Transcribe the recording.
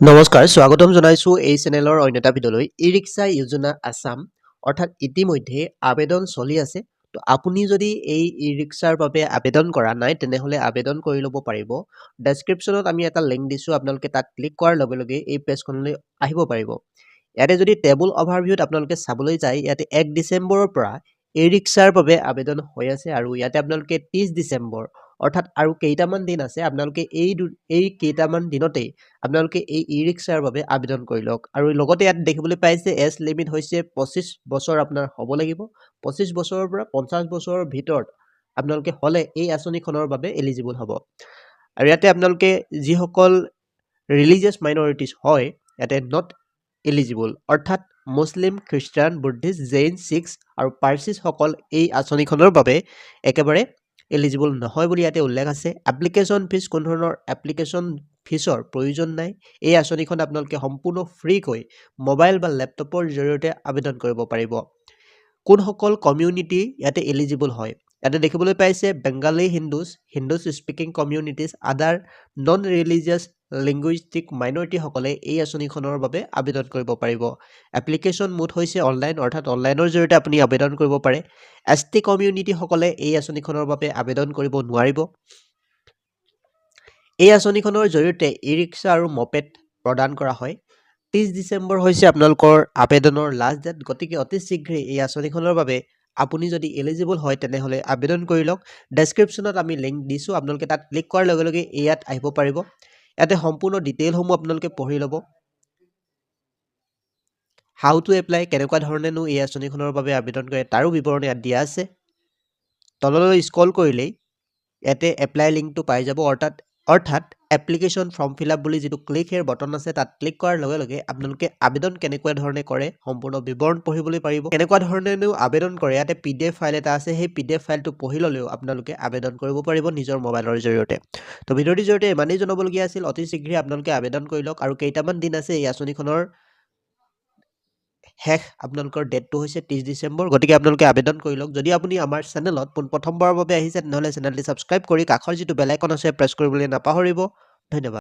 নমস্কাৰ স্বাগতম জনাইছো এই চেনেলৰ অন্য এটা ভিডিঅ'লৈ ই-ৰিক্সা যোজনা আছাম অৰ্থাৎ ইতিমধ্যে আবেদন চলি আছে তো আপুনি যদি এই ই-ৰিক্সাৰ বাবে আবেদন কৰা নাই তেনেহলে আবেদন কৰি ল'ব পাৰিব ডেসক্ৰিপচনত আমি এটা লিংক দিছো আপোনালোকে তাত ক্লিক কৰাৰ লগে লগে এই পেজখনলৈ আহিব পাৰিব ইয়াতে যদি টেবুল অভাৰভিউত আপোনালোকে চাবলৈ যায় ইয়াতে 1 ডিসেম্বৰৰ পৰা ই-ৰিক্সাৰ বাবে আবেদন হৈ আছে আৰু ইয়াতে আপোনালোকে 30 ডিসেম্বৰ অৰ্থাৎ আৰু কেইটামান দিন আছে আপোনালোকে এই কেইটামান দিনতেই আপোনালোকে এই ই-ৰিক্সাৰ বাবে আবেদন কৰি লওক আৰু লগতে ইয়াত দেখিবলৈ পাইছে এজ লিমিট হৈছে 25 বছৰ আপোনাৰ হ'ব লাগিব 25 বছৰৰ পৰা 50 বছৰৰ ভিতৰত আপোনালোকে হলে এই আঁচনিখনৰ বাবে এলিজিবল হ'ব আৰু ইয়াতে আপোনালোকে যিসকল ৰিলিজিয়াছ মাইনৰিটিজ হয় ইয়াতে নট এলিজিবল অৰ্থাৎ মুছলিম খ্ৰীষ্টান বুদ্ধিষ্ট জৈন শিখ আৰু পাৰ্চীজ সকল এই আঁচনিখনৰ বাবে একেবাৰে এলিজিবল নহয় বুলি ইয়াতে উল্লেখ আছে এপ্লিকেশ্যন ফিজ কোন ধৰণৰ এপ্লিকেশ্যন ফিজৰ প্ৰয়োজন নাই এই আঁচনিখন আপোনালোকে সম্পূৰ্ণ ফ্ৰীকৈ মোবাইল বা ল্যাপটপৰ জৰিয়তে আবেদন কৰিব পাৰিব কোন সকল কমিউনিটি ইয়াতে এলিজিবল হয় ইয়াতে দেখিবলৈ পাইছে বেংগালী হিন্দুজ স্পিকিং কমিউনিটিজ আদাৰ নন ৰিলিজিয়াছ লিংগুইষ্টিক মাইনৰিটি সকলে এই আঁচনিখনৰ বাবে আবেদন কৰিব পাৰিব এপ্লিকেশ্যন মোড হৈছে অনলাইন অৰ্থাৎ অনলাইনৰ জৰিয়তে আপুনি আবেদন কৰিব পাৰে এছটি কমিউনিটি সকলে এই আঁচনিখনৰ বাবে আবেদন কৰিব নোৱাৰিব এই আঁচনিখনৰ জৰিয়তে ই-ৰিক্সা আৰু মপেড প্ৰদান কৰা হয় 30 ডিসেম্বৰ হৈছে আপোনালোকৰ আবেদনৰ লাষ্ট ডেট গতিকে অতি শীঘ্ৰে এই আঁচনিখনৰ বাবে আপুনি যদি এলিজিবল হয় তেনেহলে আবেদন কৰি লওক ডেসক্ৰিপচনত আমি লিংক দিছো আপোনালোকে তাত ক্লিক কৰাৰ লগে লগে ইয়াত আহিব পাৰিব ইয়াতে সম্পূৰ্ণ ডিটেইলসমূহ আপোনালোকে পঢ়ি ল'ব হাউ টু এপ্লাই কেনেকুৱা ধৰণেনো এই আঁচনিখনৰ বাবে আবেদন কৰে তাৰো বিৱৰণ ইয়াত দিয়া আছে তললৈ স্ক্ৰল কৰিলেই ইয়াতে এপ্লাই লিংকটো পাই যাব অৰ্থাৎ এপ্লিকেশ্যন ফৰ্ম ফিল আপ বুলি যিটো ক্লিক হেয়াৰ বটন আছে তাত ক্লিক কৰাৰ লগে লগে আপোনালোকে আবেদন কেনেকুৱা ধৰণে কৰে সম্পূৰ্ণ বিৱৰণ পঢ়িবলৈ পাৰিব কেনেকুৱা ধৰণেনো আবেদন কৰে ইয়াতে পিডিএফ ফাইল এটা আছে সেই পিডিএফ ফাইলটো পঢ়ি ললেও আপোনালোকে আবেদন কৰিব পাৰিব নিজৰ মোবাইলৰ জৰিয়তে তো ভিডিঅ'ৰ জৰিয়তে ইমানেই জনাবলগীয়া আছিল অতি শীঘ্ৰে আপোনালোকে আবেদন কৰি লওক আৰু কেইটামান দিন আছে এই আঁচনিখনৰ শেষ আপোনালোকৰ ডেটটো হৈছে 30 ডিসেম্বৰ গতিকে আপোনালোকে আবেদন কৰি লওক যদি আপুনি আমাৰ চেনেলত প্ৰথমবাৰৰ বাবে আহিছে তেনেহলে চেনেলটি সাবস্ক্ৰাইব কৰি কাষৰ যিটো বেল আইকন আছে প্ৰেছ কৰিবলৈ নাপাহৰিব ধন্যবাদ